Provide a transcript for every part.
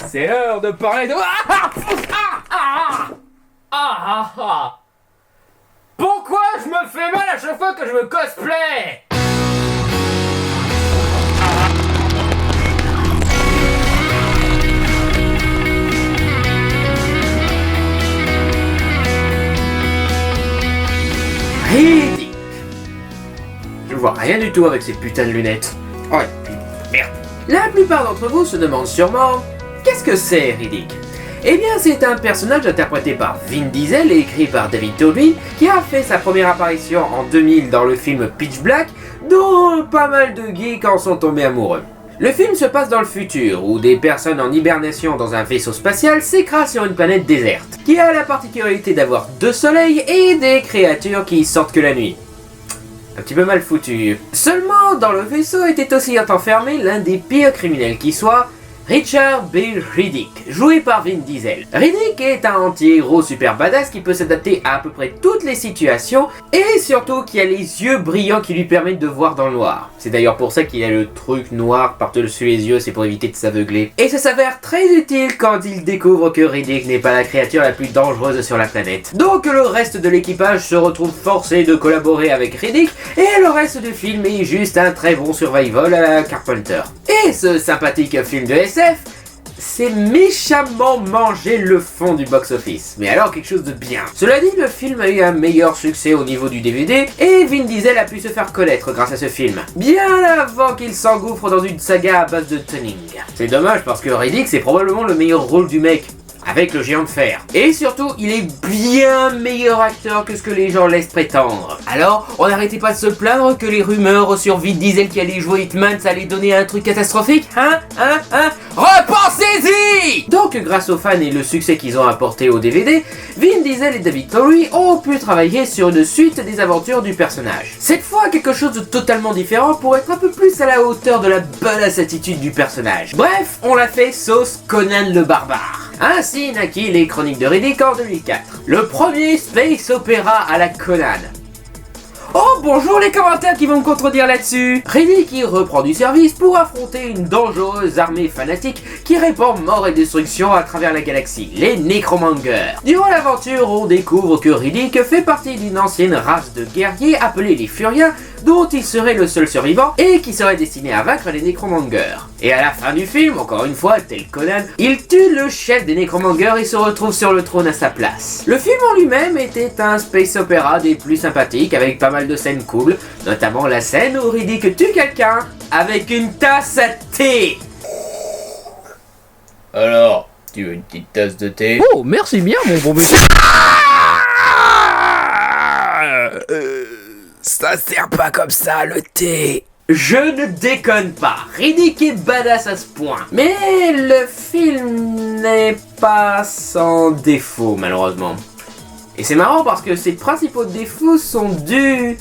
C'est l'heure de parler de... Pourquoi je me fais mal à chaque fois que je me cosplay? Riddick. Je vois rien du tout avec ces putains de lunettes. Ouais, merde. La plupart d'entre vous se demandent sûrement... Qu'est-ce que c'est, Riddick? Eh bien, c'est un personnage interprété par Vin Diesel et écrit par David Tobin, qui a fait sa première apparition en 2000 dans le film Pitch Black, dont pas mal de geeks en sont tombés amoureux. Le film se passe dans le futur, où des personnes en hibernation dans un vaisseau spatial s'écrasent sur une planète déserte, qui a la particularité d'avoir 2 soleils et des créatures qui sortent que la nuit. Un petit peu mal foutu. Seulement, dans le vaisseau était aussi enfermé l'un des pires criminels qui soit, Richard Bill Riddick, joué par Vin Diesel. Riddick est un anti-héros super badass qui peut s'adapter à peu près toutes les situations et surtout qui a les yeux brillants qui lui permettent de voir dans le noir. C'est d'ailleurs pour ça qu'il a le truc noir par-dessus les yeux, c'est pour éviter de s'aveugler. Et ça s'avère très utile quand il découvre que Riddick n'est pas la créature la plus dangereuse sur la planète. Donc le reste de l'équipage se retrouve forcé de collaborer avec Riddick et le reste du film est juste un très bon survival à la Carpenter. Et ce sympathique film de SF, c'est méchamment mangé le fond du box-office, mais alors quelque chose de bien. Cela dit, le film a eu un meilleur succès au niveau du DVD, et Vin Diesel a pu se faire connaître grâce à ce film, bien avant qu'il s'engouffre dans une saga à base de tuning. C'est dommage parce que Riddick c'est probablement le meilleur rôle du mec, avec le géant de fer. Et surtout, il est bien meilleur acteur que ce que les gens laissent prétendre. Alors, on n'arrêtait pas de se plaindre que les rumeurs sur Vin Diesel qui allait jouer Hitman, ça allait donner un truc catastrophique, hein? Repensez-y! Donc, grâce aux fans et le succès qu'ils ont apporté au DVD, Vin Diesel et David Tobin ont pu travailler sur une suite des aventures du personnage. Cette fois, quelque chose de totalement différent pour être un peu plus à la hauteur de la badass attitude du personnage. Bref, on l'a fait sauce Conan le barbare. Ainsi naquit les Chroniques de Riddick en 2004. Le premier space opéra à la Conan. Oh bonjour les commentaires qui vont me contredire là-dessus. Riddick y reprend du service pour affronter une dangereuse armée fanatique qui répand mort et destruction à travers la galaxie, les Necromongers. Durant l'aventure, on découvre que Riddick fait partie d'une ancienne race de guerriers appelés les Furiens, dont il serait le seul survivant et qui serait destiné à vaincre les Necromongers. Et à la fin du film, encore une fois, tel Conan, il tue le chef des Necromongers et se retrouve sur le trône à sa place. Le film en lui-même était un space opéra des plus sympathiques avec pas mal de scènes cool, notamment la scène où Riddick tue quelqu'un avec une tasse à thé. Alors, tu veux une petite tasse de thé? Oh, merci bien mon bon monsieur. Ça sert pas comme ça, le thé. Je ne déconne pas, Riddick est badass à ce point. Mais le film n'est pas sans défaut, malheureusement. Et c'est marrant parce que ses principaux défauts sont dus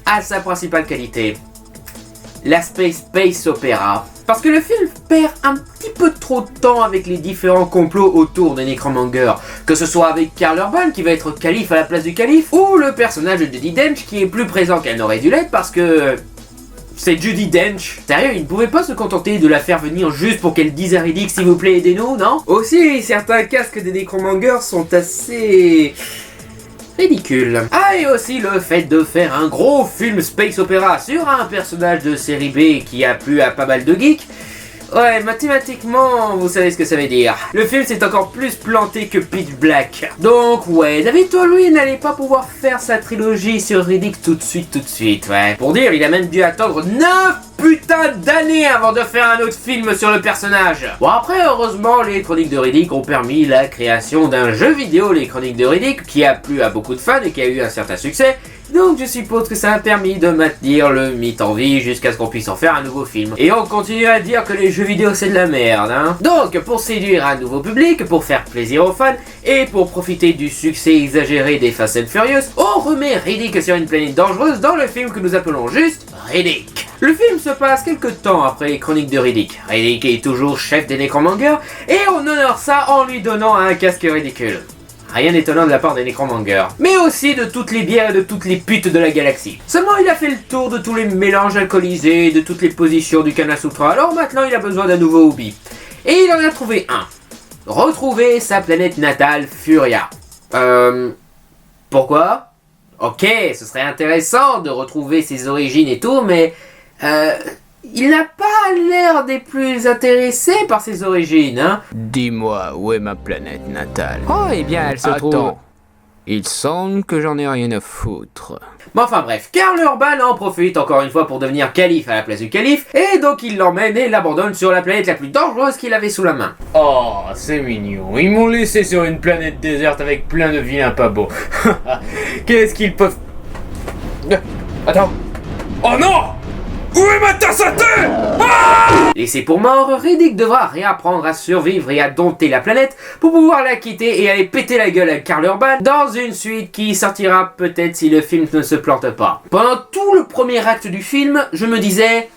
à sa principale qualité. L'aspect space opéra. Parce que le film perd un petit peu trop de temps avec les différents complots autour des Necromongers, que ce soit avec Karl Urban qui va être calife à la place du calife, ou le personnage de Judi Dench qui est plus présent qu'elle n'aurait dû l'être parce que... c'est Judi Dench. Sérieux, il ne pouvait pas se contenter de la faire venir juste pour qu'elle dise à Riddick s'il vous plaît aidez-nous, non? Aussi, certains casques des Necromongers sont assez... ridicule. Ah, et aussi le fait de faire un gros film space opéra sur un personnage de série B qui a plu à pas mal de geeks. Ouais, mathématiquement, vous savez ce que ça veut dire. Le film s'est encore plus planté que Pitch Black. Donc ouais, David Tobin n'allait pas pouvoir faire sa trilogie sur Riddick tout de suite, ouais. Pour dire, il a même dû attendre 9 putains d'années avant de faire un autre film sur le personnage. Bon après, heureusement, les Chroniques de Riddick ont permis la création d'un jeu vidéo, les Chroniques de Riddick, qui a plu à beaucoup de fans et qui a eu un certain succès. Donc je suppose que ça a permis de maintenir le mythe en vie jusqu'à ce qu'on puisse en faire un nouveau film. Et on continue à dire que les jeux vidéo c'est de la merde, hein. Donc pour séduire un nouveau public, pour faire plaisir aux fans, et pour profiter du succès exagéré des Fast and Furious, on remet Riddick sur une planète dangereuse dans le film que nous appelons juste Riddick. Le film se passe quelques temps après les Chroniques de Riddick. Riddick est toujours chef des Necromongers, et on honore ça en lui donnant un casque ridicule. Rien d'étonnant de la part des Necromongers, mais aussi de toutes les bières et de toutes les putes de la galaxie. Seulement il a fait le tour de tous les mélanges alcoolisés, de toutes les positions du Kama Sutra, alors maintenant il a besoin d'un nouveau hobby. Et il en a trouvé un. Retrouver sa planète natale, Furia. Pourquoi? Ok, ce serait intéressant de retrouver ses origines et tout, mais... il n'a pas l'air des plus intéressés par ses origines, hein. Dis-moi, où est ma planète natale? Oh, eh bien, elle se trouve... Attends, il semble que j'en ai rien à foutre. Mais enfin bref, Karl Urban en profite encore une fois pour devenir calife à la place du calife, et donc il l'emmène et l'abandonne sur la planète la plus dangereuse qu'il avait sous la main. Oh, c'est mignon. Ils m'ont laissé sur une planète déserte avec plein de vilains pas beaux. Qu'est-ce qu'ils peuvent... Attends. Oh non! Où est ma tasse à thé? Laissé pour mort, Riddick devra réapprendre à survivre et à dompter la planète pour pouvoir la quitter et aller péter la gueule à Karl Urban dans une suite qui sortira peut-être si le film ne se plante pas. Pendant tout le premier acte du film, je me disais...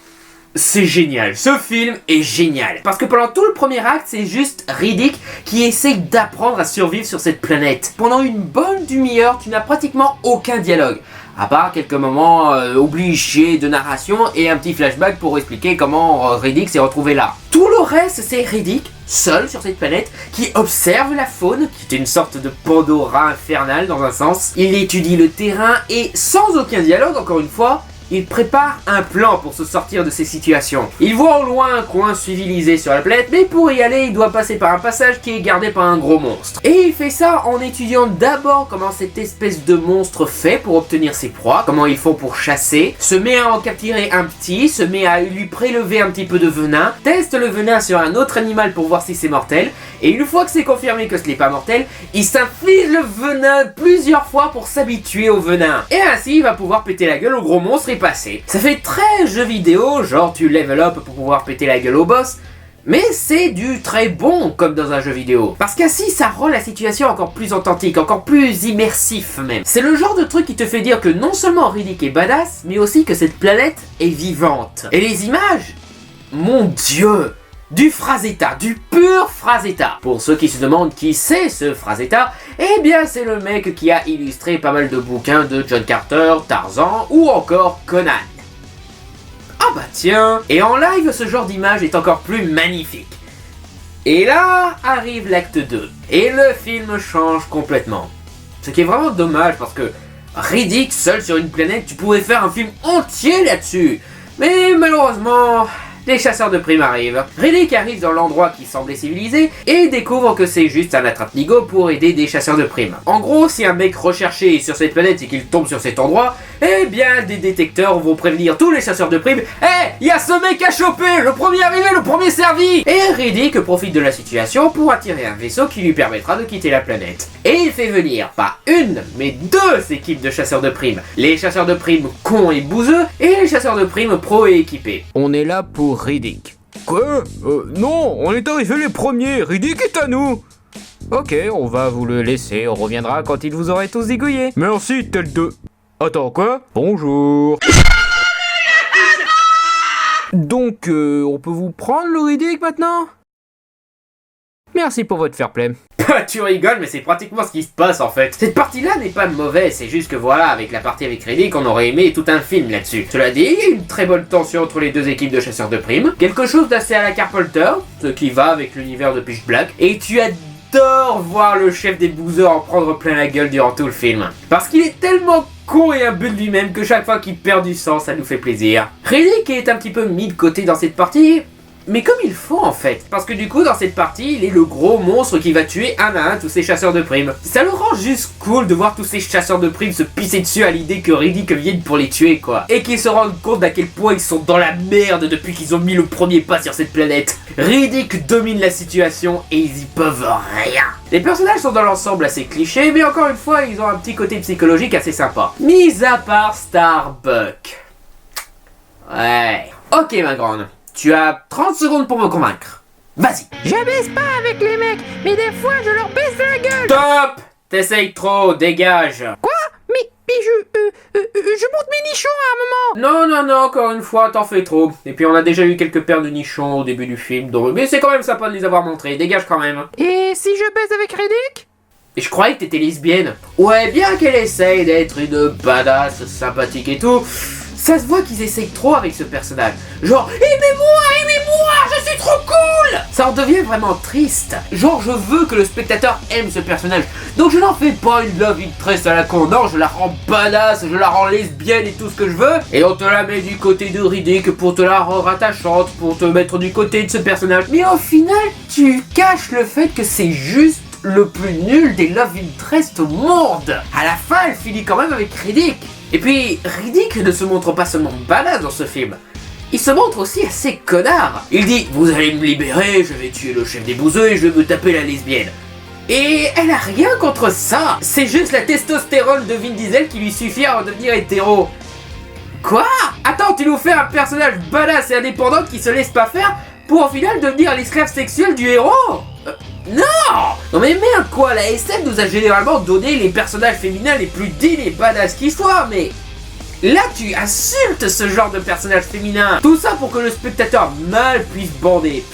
C'est génial, ce film est génial. Parce que pendant tout le premier acte, c'est juste Riddick qui essaye d'apprendre à survivre sur cette planète. Pendant une bonne demi-heure, tu n'as pratiquement aucun dialogue. À part quelques moments obligés de narration et un petit flashback pour expliquer comment Riddick s'est retrouvé là. Tout le reste, c'est Riddick, seul sur cette planète, qui observe la faune, qui est une sorte de Pandora infernale dans un sens. Il étudie le terrain et sans aucun dialogue, encore une fois, il prépare un plan pour se sortir de ces situations. Il voit au loin un coin civilisé sur la planète, mais pour y aller, il doit passer par un passage qui est gardé par un gros monstre. Et il fait ça en étudiant d'abord comment cette espèce de monstre fait pour obtenir ses proies, comment ils font pour chasser, se met à en capturer un petit, se met à lui prélever un petit peu de venin, teste le venin sur un autre animal pour voir si c'est mortel, et une fois que c'est confirmé que ce n'est pas mortel, il s'inflige le venin plusieurs fois pour s'habituer au venin. Et ainsi, il va pouvoir péter la gueule au gros monstre et passer. Ça fait très jeu vidéo, genre tu level up pour pouvoir péter la gueule au boss, mais c'est du très bon comme dans un jeu vidéo. Parce qu'ainsi ça rend la situation encore plus authentique, encore plus immersif même. C'est le genre de truc qui te fait dire que non seulement Riddick est badass, mais aussi que cette planète est vivante. Et les images, mon dieu, du Frazetta, du pur Frazetta. Pour ceux qui se demandent qui c'est ce Frazetta, eh bien c'est le mec qui a illustré pas mal de bouquins de John Carter, Tarzan ou encore Conan. Ah bah tiens. Et en live, ce genre d'image est encore plus magnifique. Et là arrive l'acte 2. Et le film change complètement. Ce qui est vraiment dommage parce que Riddick seul sur une planète, tu pouvais faire un film entier là-dessus. Mais malheureusement... les chasseurs de primes arrivent. Riddick arrive dans l'endroit qui semblait civilisé et découvre que c'est juste un attrape-nigo pour aider des chasseurs de primes. En gros, si un mec recherché est sur cette planète et qu'il tombe sur cet endroit, eh bien des détecteurs vont prévenir tous les chasseurs de primes « Eh, y a ce mec à choper, le premier arrivé, le premier servi !» Et Riddick profite de la situation pour attirer un vaisseau qui lui permettra de quitter la planète. Et il fait venir pas une, mais deux équipes de chasseurs de primes. Les chasseurs de primes cons et bouseux et les chasseurs de primes pro et équipés. On est là pour Riddick. Quoi? Non, on est arrivés les premiers, Riddick est à nous. Ok, on va vous le laisser, on reviendra quand il vous aurez tous zigouillés. Merci, tel 2. Attends, quoi? Bonjour. Donc, on peut vous prendre le Riddick maintenant? Merci pour votre fair play. Tu rigoles, mais c'est pratiquement ce qui se passe en fait. Cette partie-là n'est pas mauvaise, c'est juste que voilà, avec la partie avec Riddick, on aurait aimé tout un film là-dessus. Cela dit, il y a une très bonne tension entre les deux équipes de chasseurs de primes, quelque chose d'assez à la Carpenter, ce qui va avec l'univers de Pitch Black, et tu adores voir le chef des boozers en prendre plein la gueule durant tout le film. Parce qu'il est tellement con et imbu de lui-même que chaque fois qu'il perd du sang, ça nous fait plaisir. Riddick est un petit peu mis de côté dans cette partie, mais comme il faut en fait. Parce que du coup dans cette partie il est le gros monstre qui va tuer un à un tous ces chasseurs de primes. Ça le rend juste cool de voir tous ces chasseurs de primes se pisser dessus à l'idée que Riddick vienne pour les tuer quoi. Et qu'ils se rendent compte d'à quel point ils sont dans la merde depuis qu'ils ont mis le premier pas sur cette planète. Riddick domine la situation et ils y peuvent rien. Les personnages sont dans l'ensemble assez clichés, mais encore une fois ils ont un petit côté psychologique assez sympa. Mis à part Starbuck. Ouais. Ok ma grande. Tu as 30 secondes pour me convaincre. Vas-y. J'abaisse pas avec les mecs, mais des fois je leur baisse la gueule. Stop! T'essayes trop, dégage. Quoi? Mais je monte mes nichons à un moment. Non, encore une fois, t'en fais trop. Et puis on a déjà eu quelques paires de nichons au début du film, donc... mais c'est quand même sympa de les avoir montrés, dégage quand même. Et si je baisse avec Riddick? Et je croyais que t'étais lesbienne. Ouais, bien qu'elle essaye d'être une badass sympathique et tout, Ça se voit qu'ils essayent trop avec ce personnage. Genre, aimez-moi, je suis trop cool. Ça en devient vraiment triste. Genre, je veux que le spectateur aime ce personnage. Donc je n'en fais pas une love interest à la con. Non, je la rends badass, je la rends lesbienne et tout ce que je veux. Et on te la met du côté de Riddick pour te la rendre attachante, pour te mettre du côté de ce personnage. Mais au final, tu caches le fait que c'est juste le plus nul des love interest au monde. À la fin, elle finit quand même avec Riddick. Et puis, Riddick ne se montre pas seulement badass dans ce film, il se montre aussi assez connard. Il dit, vous allez me libérer, je vais tuer le chef des bouseux et je vais me taper la lesbienne. Et elle a rien contre ça. C'est juste la testostérone de Vin Diesel qui lui suffit à en devenir hétéro. Quoi? Attends, tu nous fais un personnage badass et indépendant qui se laisse pas faire pour au final devenir l'esclave sexuel du héros? Non mais merde quoi, la SF nous a généralement donné les personnages féminins les plus dignes et badass qui soient, mais là tu insultes ce genre de personnage féminin. Tout ça pour que le spectateur mâle puisse bander.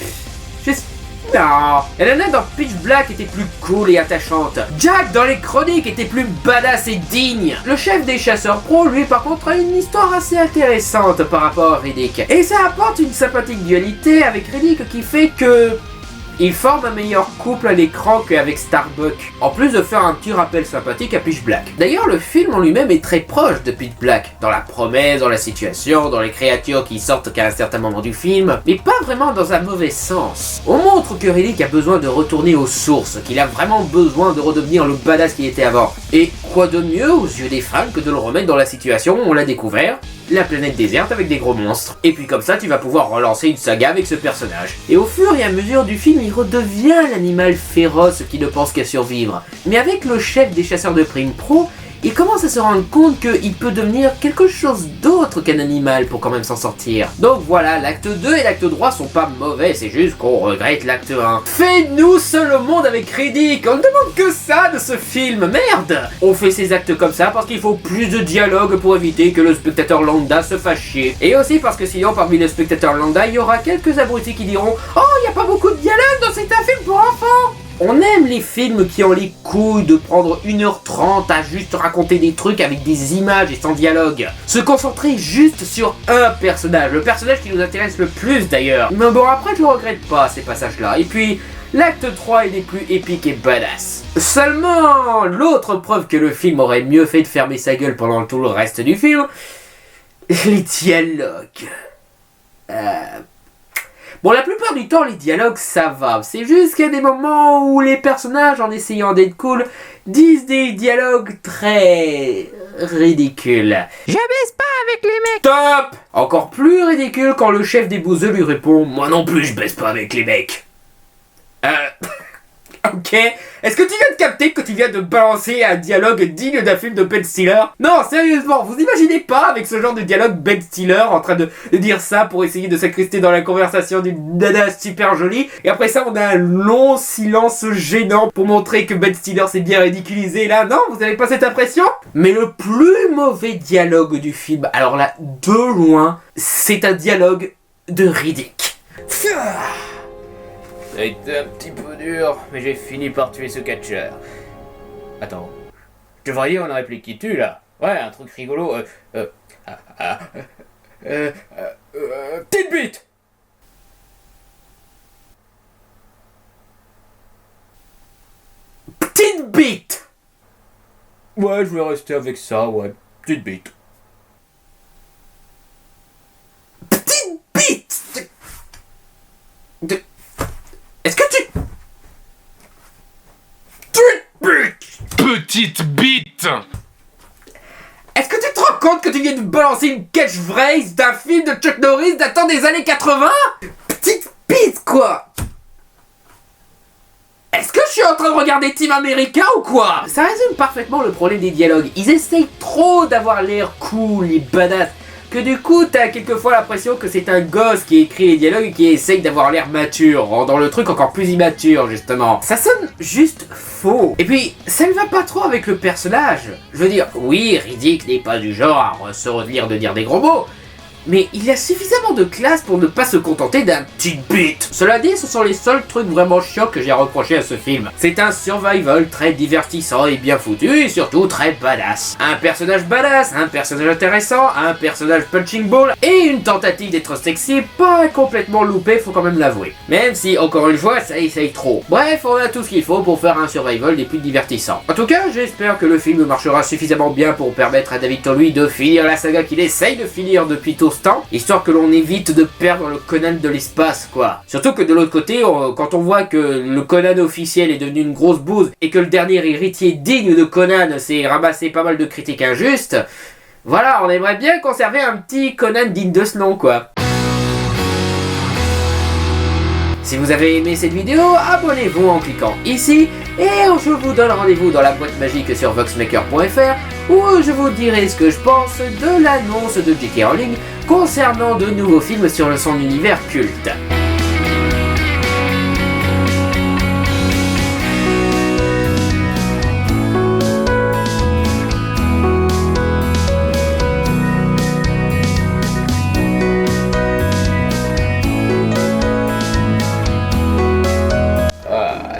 Non. Et la nana dans Pitch Black était plus cool et attachante. Jack dans les chroniques était plus badass et digne. Le chef des chasseurs pro, lui par contre, a une histoire assez intéressante par rapport à Riddick. Et ça apporte une sympathique dualité avec Riddick qui fait que il forme un meilleur couple à l'écran qu'avec Starbuck, en plus de faire un petit rappel sympathique à Pitch Black. D'ailleurs, le film en lui-même est très proche de Pitch Black, dans la promesse, dans la situation, dans les créatures qui sortent qu'à un certain moment du film, mais pas vraiment dans un mauvais sens. On montre que Riddick a besoin de retourner aux sources, qu'il a vraiment besoin de redevenir le badass qu'il était avant. Et quoi de mieux aux yeux des fans que de le remettre dans la situation où on l'a découvert, la planète déserte avec des gros monstres. Et puis comme ça, tu vas pouvoir relancer une saga avec ce personnage. Et au fur et à mesure du film, il redevient l'animal féroce qui ne pense qu'à survivre. Mais avec le chef des chasseurs de primes pro, il commence à se rendre compte qu'il peut devenir quelque chose d'autre qu'un animal pour quand même s'en sortir. Donc voilà, l'acte 2 et l'acte 3 sont pas mauvais, c'est juste qu'on regrette l'acte 1. Fais-nous seul au monde avec Riddick, on ne demande que ça de ce film, merde. On fait ces actes comme ça parce qu'il faut plus de dialogue pour éviter que le spectateur lambda se fasse chier. Et aussi parce que sinon, parmi les spectateurs lambda, il y aura quelques abrutis qui diront « Oh, il n'y a pas beaucoup de dialogue dans c'est un film pour enfants !» On aime les films qui ont les couilles de prendre 1h30 à juste raconter des trucs avec des images et sans dialogue. Se concentrer juste sur un personnage, le personnage qui nous intéresse le plus d'ailleurs. Mais bon, après je regrette pas ces passages-là. Et puis, l'acte 3 est des plus épiques et badass. Seulement, l'autre preuve que le film aurait mieux fait de fermer sa gueule pendant tout le reste du film, les dialogues. Bon, la plupart du temps, les dialogues, ça va. C'est juste qu'il y a des moments où les personnages, en essayant d'être cool, disent des dialogues très ridicules. Je baisse pas avec les mecs. Stop! Encore plus ridicule quand le chef des bouseux lui répond « Moi non plus, je baisse pas avec les mecs. » Ok. Est-ce que tu viens de capter que tu viens de balancer un dialogue digne d'un film de Ben Stiller? Non, sérieusement, vous imaginez pas avec ce genre de dialogue Ben Stiller en train de dire ça pour essayer de s'incruster dans la conversation d'une nana super jolie, et après ça on a un long silence gênant pour montrer que Ben Stiller s'est bien ridiculisé là? Non, vous avez pas cette impression? Mais le plus mauvais dialogue du film, alors là, de loin, c'est un dialogue de Riddick. Ça a été un petit peu dur, mais j'ai fini par tuer ce catcheur. Attends, je voyais une réplique qui tue là. Ouais, un truc rigolo. Petite bite. Petite bite. Ouais, je vais rester avec ça, ouais. Petite bite. Petite bite. Est-ce que tu... Petite bite. Est-ce que tu te rends compte que tu viens de balancer une catchphrase d'un film de Chuck Norris datant des années 80? Petite bite, quoi. Est-ce que je suis en train de regarder Team America ou quoi? Ça résume parfaitement le problème des dialogues. Ils essayent trop d'avoir l'air cool et badass, que du coup t'as quelquefois l'impression que c'est un gosse qui écrit les dialogues et qui essaye d'avoir l'air mature, rendant le truc encore plus immature justement. Ça sonne juste faux. Et puis ça ne va pas trop avec le personnage. Je veux dire, oui, Riddick n'est pas du genre à se retenir de dire des gros mots, mais il a suffisamment de classe pour ne pas se contenter d'un petit beat. Cela dit, ce sont les seuls trucs vraiment chiants que j'ai reproché à ce film. C'est un survival très divertissant et bien foutu, et surtout très badass. Un personnage badass, un personnage intéressant, un personnage punching ball, et une tentative d'être sexy pas complètement loupée, faut quand même l'avouer. Même si, encore une fois, ça essaye trop. Bref, on a tout ce qu'il faut pour faire un survival des plus divertissants. En tout cas, j'espère que le film marchera suffisamment bien pour permettre à David Twohy de finir la saga qu'il essaye de finir depuis tout ce temps, histoire que l'on évite de perdre le Conan de l'espace, quoi. Surtout que de l'autre côté, quand on voit que le Conan officiel est devenu une grosse bouse, et que le dernier héritier digne de Conan s'est ramassé pas mal de critiques injustes, voilà, on aimerait bien conserver un petit Conan digne de ce nom, quoi. Si vous avez aimé cette vidéo, abonnez-vous en cliquant ici, et je vous donne rendez-vous dans la boîte magique sur voxmaker.fr, où je vous dirai ce que je pense de l'annonce de J.K. Rowling concernant de nouveaux films sur son univers culte.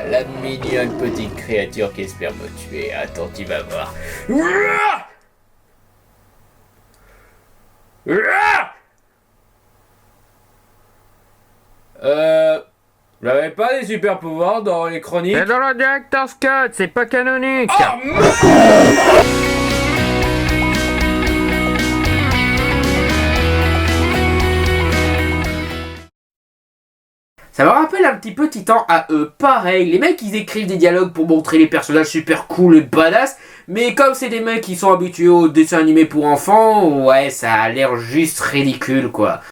La mignonne petite créature qui espère me tuer. Attends, tu vas voir. Vous n'avez pas des super pouvoirs dans les chroniques? C'est dans le Director's Cut, c'est pas canonique. Oh merde! Ça me rappelle un petit peu Titan AE, pareil, les mecs ils écrivent des dialogues pour montrer les personnages super cool et badass, mais comme c'est des mecs qui sont habitués aux dessins animés pour enfants, ouais ça a l'air juste ridicule quoi.